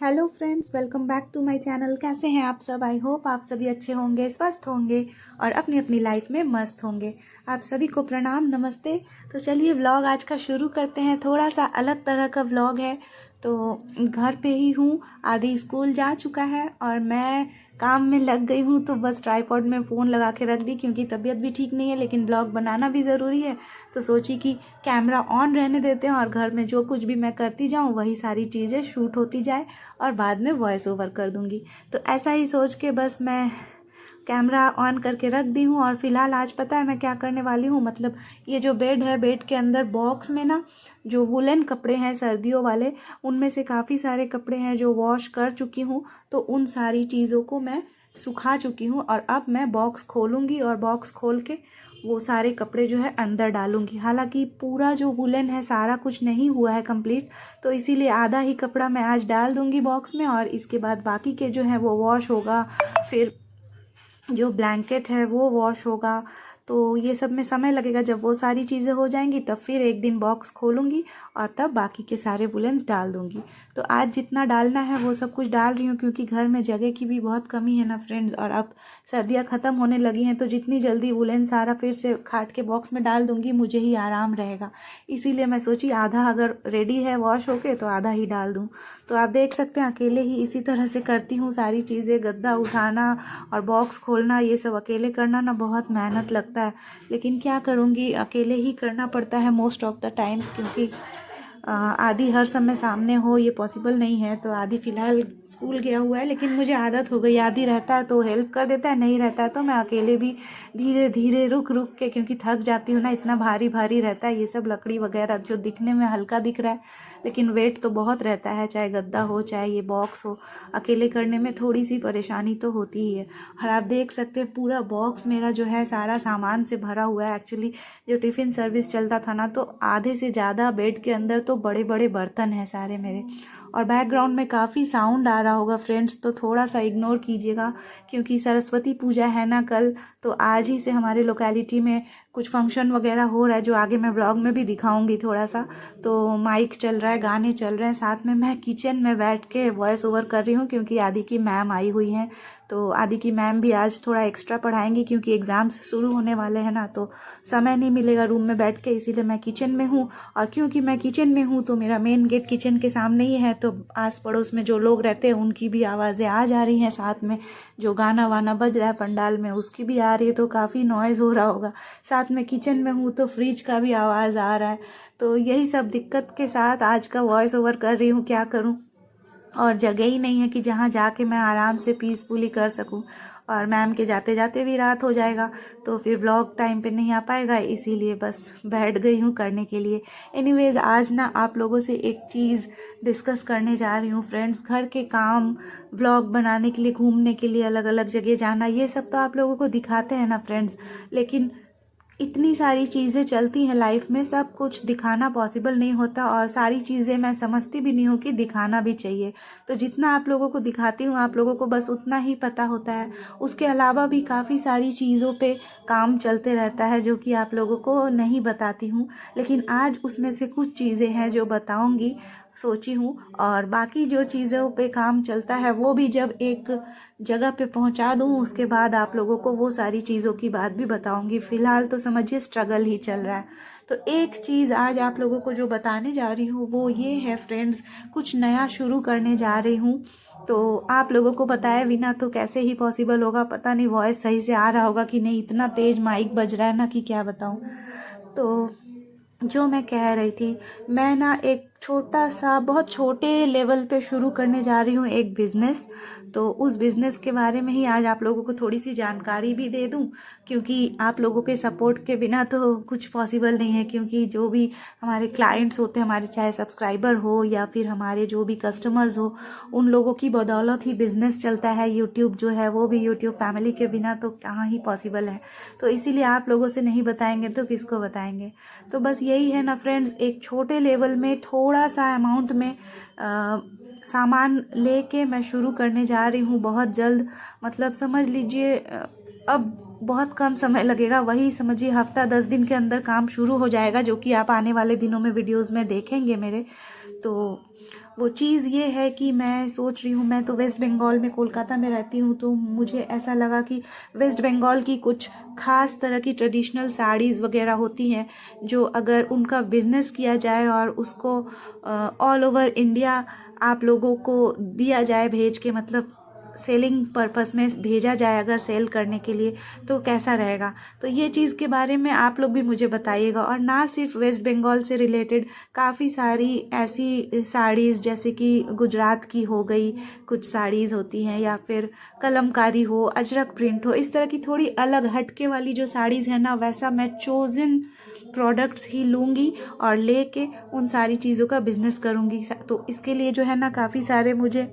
Hello friends, welcome back to my channel. कैसे हैं आप सब? आई होप आप सभी अच्छे होंगे, स्वस्थ होंगे और अपनी अपनी लाइफ में मस्त होंगे। आप सभी को प्रणाम, नमस्ते। तो चलिए व्लॉग आज का शुरू करते हैं। थोड़ा सा अलग तरह का व्लॉग है। तो घर पे ही हूँ, आदि स्कूल जा चुका है और मैं काम में लग गई हूँ। तो बस ट्राइपॉड में फ़ोन लगा के रख दी क्योंकि तबीयत भी ठीक नहीं है, लेकिन ब्लॉग बनाना भी ज़रूरी है। तो सोची कि कैमरा ऑन रहने देते हैं और घर में जो कुछ भी मैं करती जाऊँ वही सारी चीज़ें शूट होती जाए और बाद में वॉइस ओवर कर दूँगी। तो ऐसा ही सोच के बस मैं कैमरा ऑन करके रख दी हूँ। और फिलहाल आज पता है मैं क्या करने वाली हूँ, मतलब ये जो बेड है, बेड के अंदर बॉक्स में ना जो वुलन कपड़े हैं सर्दियों वाले, उनमें से काफ़ी सारे कपड़े हैं जो वॉश कर चुकी हूँ। तो उन सारी चीज़ों को मैं सुखा चुकी हूँ और अब मैं बॉक्स खोलूँगी और बॉक्स खोल के वो सारे कपड़े जो है अंदर डालूंगी। हालांकि पूरा जो वुलन है सारा कुछ नहीं हुआ है कंप्लीट, तो इसीलिए आधा ही कपड़ा मैं आज डाल दूंगी बॉक्स में और इसके बाद बाकी के जो है वो वॉश होगा। फिर जो ब्लैंकेट है वो वॉश होगा। तो ये सब में समय लगेगा। जब वो सारी चीज़ें हो जाएंगी तब फिर एक दिन बॉक्स खोलूँगी और तब बाकी के सारे वुलेंस डाल दूँगी। तो आज जितना डालना है वो सब कुछ डाल रही हूँ क्योंकि घर में जगह की भी बहुत कमी है ना फ्रेंड्स। और अब सर्दियाँ ख़त्म होने लगी हैं, तो जितनी जल्दी वुलेन सारा फिर से काट के बॉक्स में डाल दूँगी मुझे ही आराम रहेगा। इसीलिए मैं सोची आधा अगर रेडी है वॉश होके तो आधा ही डाल दूँ। तो आप देख सकते हैं अकेले ही इसी तरह से करती हूँ सारी चीज़ें। गद्दा उठाना और बॉक्स खोलना ये सब अकेले करना ना बहुत मेहनत लगता है, लेकिन क्या करूँगी, अकेले ही करना पड़ता है मोस्ट ऑफ द टाइम्स। क्योंकि आदि हर समय सामने हो ये पॉसिबल नहीं है। तो आदि फ़िलहाल स्कूल गया हुआ है, लेकिन मुझे आदत हो गई, आदि रहता है तो हेल्प कर देता है, नहीं रहता है तो मैं अकेले भी धीरे धीरे रुक रुक के, क्योंकि थक जाती हूँ ना, इतना भारी भारी रहता है ये सब लकड़ी वगैरह। जो दिखने में हल्का दिख रहा है लेकिन वेट तो बहुत रहता है, चाहे गद्दा हो चाहे ये बॉक्स हो। अकेले करने में थोड़ी सी परेशानी तो होती ही है। और आप देख सकते हैं पूरा बॉक्स मेरा जो है सारा सामान से भरा हुआ है। एक्चुअली जो टिफ़िन सर्विस चलता था ना, तो आधे से ज़्यादा बेड के अंदर तो बड़े बड़े बर्तन हैं सारे मेरे। और बैकग्राउंड में काफ़ी साउंड आ रहा होगा फ्रेंड्स, तो थोड़ा सा इग्नोर कीजिएगा क्योंकि सरस्वती पूजा है ना कल। तो आज ही से हमारे लोकेलिटी में कुछ फंक्शन वगैरह हो रहा है जो आगे मैं ब्लॉग में भी दिखाऊंगी थोड़ा सा। तो माइक चल रहा है, गाने चल रहे हैं, साथ में मैं किचन में बैठ के वॉइस ओवर कर रही हूँ क्योंकि आदि की मैम आई हुई हैं। तो आदि की मैम भी आज थोड़ा एक्स्ट्रा पढ़ाएंगी क्योंकि एग्ज़ाम्स शुरू होने वाले हैं ना, तो समय नहीं मिलेगा रूम में बैठ के, इसीलिए मैं किचन में हूँ। और क्योंकि मैं किचन में हूँ तो मेरा मेन गेट किचन के सामने ही है, तो आस पड़ोस में जो लोग रहते हैं उनकी भी आवाज़ें आ जा रही हैं, साथ में जो गाना वाना बज रहा है पंडाल में उसकी भी आ रही है, तो काफ़ी नॉइज़ हो रहा होगा। साथ में किचन में हूँ तो फ्रिज का भी आवाज़ आ रहा है। तो यही सब दिक्कत के साथ आज का वॉइस ओवर कर रही हूँ, क्या करूँ। और जगह ही नहीं है कि जहाँ जाके मैं आराम से पीसफुली कर सकूँ। और मैम के जाते जाते भी रात हो जाएगा तो फिर ब्लॉग टाइम पे नहीं आ पाएगा, इसीलिए बस बैठ गई हूँ करने के लिए। एनीवेज आज ना आप लोगों से एक चीज़ डिस्कस करने जा रही हूँ फ्रेंड्स। घर के काम, ब्लॉग बनाने के लिए, घूमने के लिए अलग अलग जगह जाना, ये सब तो आप लोगों को दिखाते हैं ना फ्रेंड्स, लेकिन इतनी सारी चीज़ें चलती हैं लाइफ में, सब कुछ दिखाना पॉसिबल नहीं होता। और सारी चीज़ें मैं समझती भी नहीं हूँ कि दिखाना भी चाहिए। तो जितना आप लोगों को दिखाती हूँ आप लोगों को बस उतना ही पता होता है। उसके अलावा भी काफ़ी सारी चीज़ों पे काम चलते रहता है जो कि आप लोगों को नहीं बताती हूँ, लेकिन आज उसमें से कुछ चीज़ें हैं जो बताऊँगी सोची हूँ। और बाकी जो चीज़ों पे काम चलता है वो भी जब एक जगह पे पहुंचा दूं उसके बाद आप लोगों को वो सारी चीज़ों की बात भी बताऊंगी। फ़िलहाल तो समझिए स्ट्रगल ही चल रहा है। तो एक चीज़ आज आप लोगों को जो बताने जा रही हूँ वो ये है फ्रेंड्स, कुछ नया शुरू करने जा रही हूँ। तो आप लोगों को बताए बिना तो कैसे ही पॉसिबल होगा, पता नहीं वॉइस सही से आ रहा होगा कि नहीं, इतना तेज़ माइक बज रहा है ना कि क्या बताऊँ। तो जो मैं कह रही थी, मैं ना एक छोटा सा, बहुत छोटे लेवल पे शुरू करने जा रही हूँ एक बिज़नेस। तो उस बिज़नेस के बारे में ही आज आप लोगों को थोड़ी सी जानकारी भी दे दूँ क्योंकि आप लोगों के सपोर्ट के बिना तो कुछ पॉसिबल नहीं है। क्योंकि जो भी हमारे क्लाइंट्स होते हैं, हमारे चाहे सब्सक्राइबर हो या फिर हमारे जो भी कस्टमर्स हो, उन लोगों की बदौलत ही बिज़नेस चलता है। यूट्यूब जो है वो भी यूट्यूब फैमिली के बिना तो कहाँ ही पॉसिबल है। तो इसीलिए आप लोगों से नहीं बताएंगे तो किसको बताएंगे। तो बस यही है ना फ्रेंड्स, एक छोटे लेवल में थोड़ा सा अमाउंट में सामान लेके मैं शुरू करने जा रही हूँ बहुत जल्द। मतलब समझ लीजिए अब बहुत कम समय लगेगा, वही समझिए हफ्ता 10 दिन के अंदर काम शुरू हो जाएगा, जो कि आप आने वाले दिनों में वीडियोस में देखेंगे मेरे। तो वो चीज़ ये है कि मैं सोच रही हूँ, मैं तो वेस्ट बंगाल में कोलकाता में रहती हूँ, तो मुझे ऐसा लगा कि वेस्ट बंगाल की कुछ ख़ास तरह की ट्रेडिशनल साड़ीज़ वगैरह होती हैं जो अगर उनका बिज़नेस किया जाए और उसको ऑल ओवर इंडिया आप लोगों को दिया जाए भेज के, मतलब सेलिंग पर्पस में भेजा जाए अगर सेल करने के लिए, तो कैसा रहेगा। तो ये चीज़ के बारे में आप लोग भी मुझे बताइएगा। और ना सिर्फ वेस्ट बंगाल से रिलेटेड काफ़ी सारी ऐसी साड़ीज़ जैसे कि गुजरात की हो गई कुछ साड़ीज़ होती हैं, या फिर कलमकारी हो, अजरक प्रिंट हो, इस तरह की थोड़ी अलग हटके वाली जो साड़ीज़ है ना, वैसा मैं चोज़न प्रोडक्ट्स ही लूँगी और लेके उन सारी चीज़ों का बिज़नेस करूँगी। तो इसके लिए जो है ना काफ़ी सारे मुझे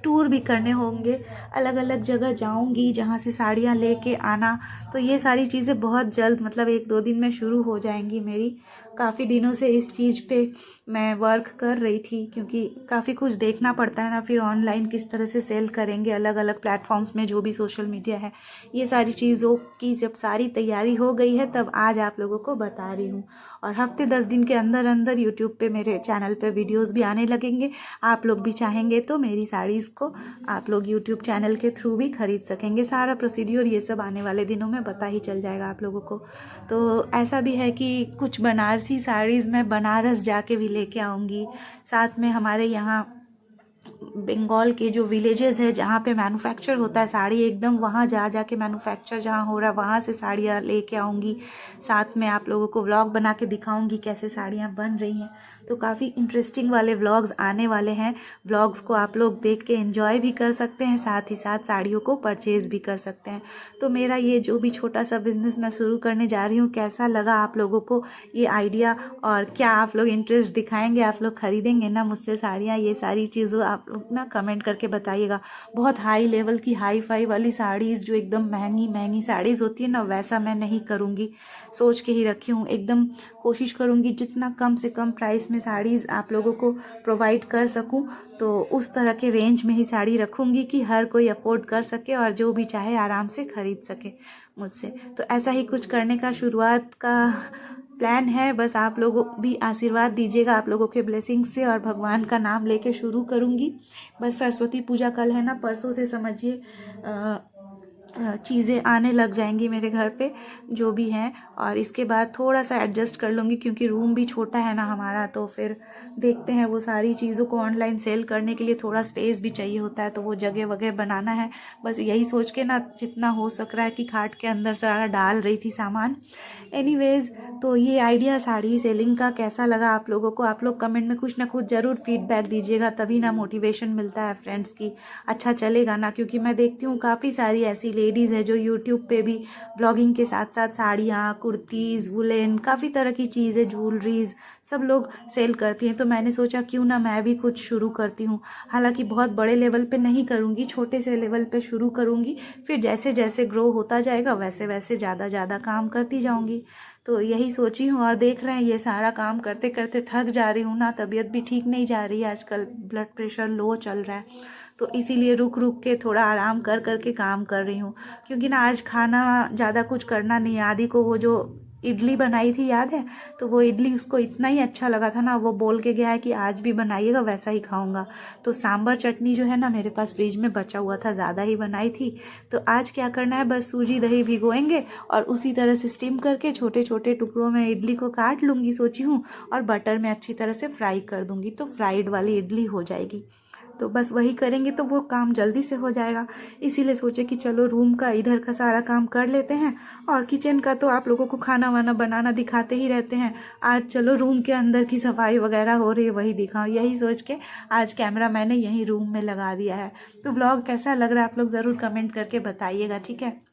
टूर भी करने होंगे, अलग अलग जगह जाऊंगी जहाँ से साड़ियाँ लेके आना। तो ये सारी चीज़ें बहुत जल्द, मतलब 1-2 दिन में शुरू हो जाएंगी मेरी। काफ़ी दिनों से इस चीज़ पे मैं वर्क कर रही थी, क्योंकि काफ़ी कुछ देखना पड़ता है ना, फिर ऑनलाइन किस तरह से सेल करेंगे अलग अलग प्लेटफॉर्म्स में, जो भी सोशल मीडिया है। ये सारी चीज़ों की जब सारी तैयारी हो गई है तब आज आप लोगों को बता रही हूँ। और हफ्ते 10 दिन के अंदर अंदर यूट्यूब पे मेरे चैनल पे वीडियोज़ भी आने लगेंगे। आप लोग भी चाहेंगे तो मेरी साड़ीज़ को आप लोग यूट्यूब चैनल के थ्रू भी खरीद सकेंगे। सारा प्रोसीड्यूर ये सब आने वाले दिनों में पता ही चल जाएगा आप लोगों को। तो ऐसा भी है कि कुछ बनारसी साड़ीज़ मैं बनारस जाके भी लेके आऊँगी। साथ में हमारे यहाँ बंगाल के जो विलेजेस है जहाँ पे मैन्युफैक्चर होता है साड़ी, एकदम वहाँ जा जा के मैन्युफैक्चर जहाँ हो रहा है वहाँ से साड़ियाँ लेके आऊँगी। साथ में आप लोगों को व्लॉग बना के दिखाऊँगी कैसे साड़ियाँ बन रही हैं। तो काफ़ी इंटरेस्टिंग वाले व्लॉग्स आने वाले हैं। व्लॉग्स को आप लोग देख के एंजॉय भी कर सकते हैं, साथ ही साथ साड़ियों को परचेज़ भी कर सकते हैं। तो मेरा ये जो भी छोटा सा बिज़नेस मैं शुरू करने जा रही हूँ, कैसा लगा आप लोगों को ये आइडिया, और क्या आप लोग इंटरेस्ट दिखाएंगे, आप लोग खरीदेंगे ना मुझसे साड़ियाँ। ये सारी चीज़ों आप लोग ना कमेंट करके बताइएगा। बहुत हाई लेवल की हाई फाई वाली साड़ीज़ जो एकदम महंगी महंगी साड़ीज़ होती है ना, वैसा मैं नहीं करूँगी। सोच के ही रखी हूँ, एकदम कोशिश करूँगी जितना कम से कम प्राइस में साड़ीज़ आप लोगों को प्रोवाइड कर सकूँ। तो उस तरह के रेंज में ही साड़ी रखूँगी कि हर कोई अफोर्ड कर सके और जो भी चाहे आराम से ख़रीद सके मुझसे। तो ऐसा ही कुछ करने का शुरुआत का प्लान है। बस आप लोगों भी आशीर्वाद दीजिएगा, आप लोगों के ब्लेसिंग्स से, और भगवान का नाम लेके शुरू करूँगी। बस सरस्वती पूजा कल है ना, परसों से समझिए चीज़ें आने लग जाएंगी मेरे घर पे जो भी हैं। और इसके बाद थोड़ा सा एडजस्ट कर लूँगी, क्योंकि रूम भी छोटा है ना हमारा, तो फिर देखते हैं वो सारी चीज़ों को ऑनलाइन सेल करने के लिए थोड़ा स्पेस भी चाहिए होता है, तो वो जगह वगैरह बनाना है। बस यही सोच के ना जितना हो सक रहा है कि खाट के अंदर सारा डाल रही थी सामान। एनीवेज, तो ये आइडिया साड़ी सेलिंग का कैसा लगा आप लोगों को, आप लोग कमेंट में कुछ ना कुछ ज़रूर फीडबैक दीजिएगा, तभी ना मोटिवेशन मिलता है फ्रेंड्स की अच्छा चलेगा ना। क्योंकि मैं देखती हूँ काफ़ी सारी ऐसी लेडीज़ है जो यूट्यूब पे भी ब्लॉगिंग के साथ साथ साड़ियाँ, कुर्तीज़, वुलन, काफ़ी तरह की चीज़ें, ज्वेलरीज सब लोग सेल करती हैं। तो मैंने सोचा क्यों ना मैं भी कुछ शुरू करती हूँ। हालांकि बहुत बड़े लेवल पे नहीं करूँगी, छोटे से लेवल पे शुरू करूँगी, फिर जैसे जैसे ग्रो होता जाएगा वैसे वैसे ज़्यादा काम करती जाऊँगी। तो यही सोची हूँ। और देख रहे हैं ये सारा काम करते करते थक जा रही हूँ ना, तबीयत भी ठीक नहीं जा रही है, आजकल ब्लड प्रेशर लो चल रहा है, तो इसीलिए रुक रुक के थोड़ा आराम कर करके काम कर रही हूँ। क्योंकि ना आज खाना ज़्यादा कुछ करना नहीं है। आदि को वो जो इडली बनाई थी याद है, तो वो इडली उसको इतना ही अच्छा लगा था ना, वो बोल के गया है कि आज भी बनाइएगा वैसा ही खाऊंगा। तो सांभर चटनी जो है ना मेरे पास फ्रिज में बचा हुआ था, ज़्यादा ही बनाई थी। तो आज क्या करना है, बस सूजी दही भिगोएंगे और उसी तरह से स्टीम करके छोटे छोटे टुकड़ों में इडली को काट लूँगी सोची हूँ, और बटर में अच्छी तरह से फ्राई कर दूँगी, तो फ्राइड वाली इडली हो जाएगी। तो बस वही करेंगे तो वो काम जल्दी से हो जाएगा। इसीलिए सोचे कि चलो रूम का इधर का सारा काम कर लेते हैं, और किचन का तो आप लोगों को खाना वाना बनाना दिखाते ही रहते हैं। आज चलो रूम के अंदर की सफाई वगैरह हो रही है वही दिखाऊं, यही सोच के आज कैमरा मैंने यही रूम में लगा दिया है। तो व्लॉग कैसा लग रहा है आप लोग ज़रूर कमेंट करके बताइएगा, ठीक है।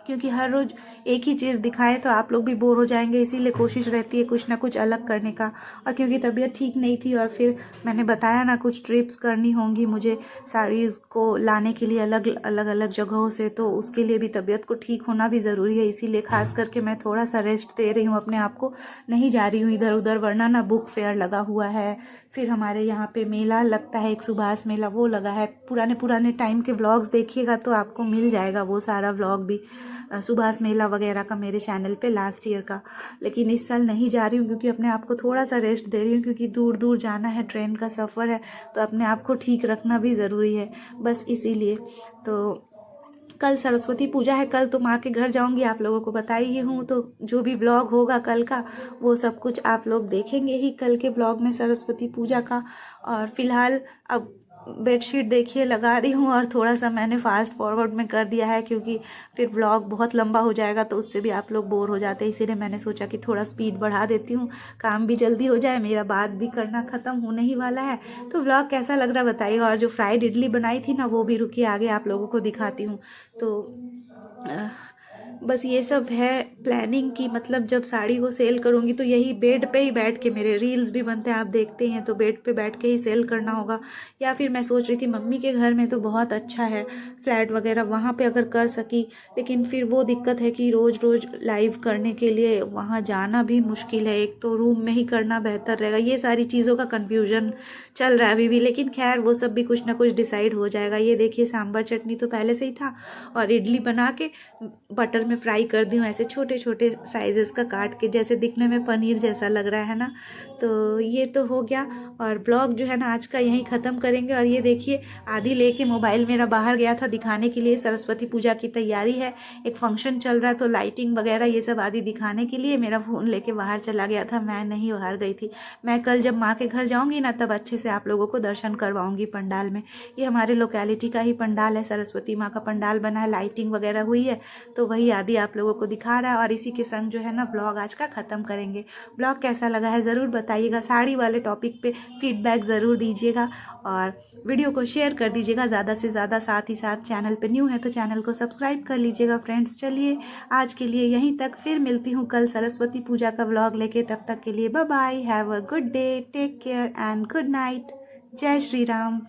क्योंकि हर रोज़ एक ही चीज़ दिखाए तो आप लोग भी बोर हो जाएंगे, इसीलिए कोशिश रहती है कुछ ना कुछ अलग करने का। और क्योंकि तबीयत ठीक नहीं थी, और फिर मैंने बताया ना कुछ ट्रिप्स करनी होंगी मुझे साड़ीज़ को लाने के लिए अलग अलग जगहों से, तो उसके लिए भी तबीयत को ठीक होना भी ज़रूरी है। इसीलिए खास करके मैं थोड़ा सा रेस्ट दे रही हूँ अपने आप को, नहीं जा रही हूँ इधर उधर, वरना ना बुक फेयर लगा हुआ है, फिर हमारे यहाँ पे मेला लगता है एक सुभाष मेला, वो लगा है। पुराने टाइम के व्लॉग्स देखिएगा तो आपको मिल जाएगा वो सारा व्लॉग भी। सुभाष मेला वगैरह का मेरे चैनल पे लास्ट ईयर का। लेकिन इस साल नहीं जा रही हूँ क्योंकि अपने आप को थोड़ा सा रेस्ट दे रही हूँ, क्योंकि दूर दूर जाना है, ट्रेन का सफ़र है, तो अपने आप को ठीक रखना भी ज़रूरी है, बस इसीलिए। तो कल सरस्वती पूजा है, कल तो माँ के घर जाऊंगी, आप लोगों को बताई ही हूँ। तो जो भी ब्लॉग होगा कल का वो सब कुछ आप लोग देखेंगे ही कल के ब्लॉग में सरस्वती पूजा का। और फिलहाल अब बेडशीट देखिए लगा रही हूँ, और थोड़ा सा मैंने फास्ट फॉरवर्ड में कर दिया है क्योंकि फिर ब्लॉग बहुत लंबा हो जाएगा तो उससे भी आप लोग बोर हो जाते हैं, इसीलिए मैंने सोचा कि थोड़ा स्पीड बढ़ा देती हूँ, काम भी जल्दी हो जाए, मेरा बात भी करना ख़त्म होने ही वाला है। तो ब्लॉग कैसा लग रहा बताइए। और जो फ्राइड इडली बनाई थी ना वो भी रुकिए आगे आप लोगों को दिखाती हूँ। तो बस ये सब है प्लानिंग की, मतलब जब साड़ी को सेल करूँगी तो यही बेड पे ही बैठ के, मेरे रील्स भी बनते हैं आप देखते हैं, तो बेड पे बैठ के ही सेल करना होगा। या फिर मैं सोच रही थी मम्मी के घर में तो बहुत अच्छा है फ्लैट वगैरह, वहाँ पे अगर कर सकी, लेकिन फिर वो दिक्कत है कि रोज़ रोज़ लाइव करने के लिए वहाँ जाना भी मुश्किल है, एक तो रूम में ही करना बेहतर रहेगा, ये सारी चीज़ों का कन्फ्यूजन चल रहा है अभी भी। लेकिन खैर वो सब भी कुछ ना कुछ डिसाइड हो जाएगा। ये देखिए सांभर चटनी तो पहले से ही था, और इडली बना के बटर में फ्राई कर दी हूँ, ऐसे छोटे छोटे साइजेस का काट के, जैसे दिखने में पनीर जैसा लग रहा है ना। तो ये तो हो गया, और ब्लॉग जो है ना आज का यहीं ख़त्म करेंगे। और ये देखिए आदि लेके मोबाइल मेरा बाहर गया था दिखाने के लिए, सरस्वती पूजा की तैयारी है, एक फंक्शन चल रहा है तो लाइटिंग वगैरह ये सब आदि दिखाने के लिए मेरा फ़ोन लेके बाहर चला गया था, मैं नहीं बाहर गई थी। मैं कल जब माँ के घर जाऊँगी ना तब अच्छे से आप लोगों को दर्शन करवाऊँगी पंडाल में। ये हमारे लोकेलिटी का ही पंडाल है, सरस्वती माँ का पंडाल बना है, लाइटिंग वगैरह हुई है, तो वही आदि आप लोगों को दिखा रहा है। और इसी के संग जो है ना ब्लॉग आज का ख़त्म करेंगे। ब्लॉग कैसा लगा है ज़रूर बताइएगा, साड़ी वाले टॉपिक पे फीडबैक ज़रूर दीजिएगा, और वीडियो को शेयर कर दीजिएगा ज़्यादा से ज़्यादा। साथ ही साथ चैनल पे न्यू है तो चैनल को सब्सक्राइब कर लीजिएगा फ्रेंड्स। चलिए आज के लिए यहीं तक, फिर मिलती हूँ कल सरस्वती पूजा का व्लॉग लेके, तब तक के लिए bye bye, have a good day, take care and good night. जय श्री राम।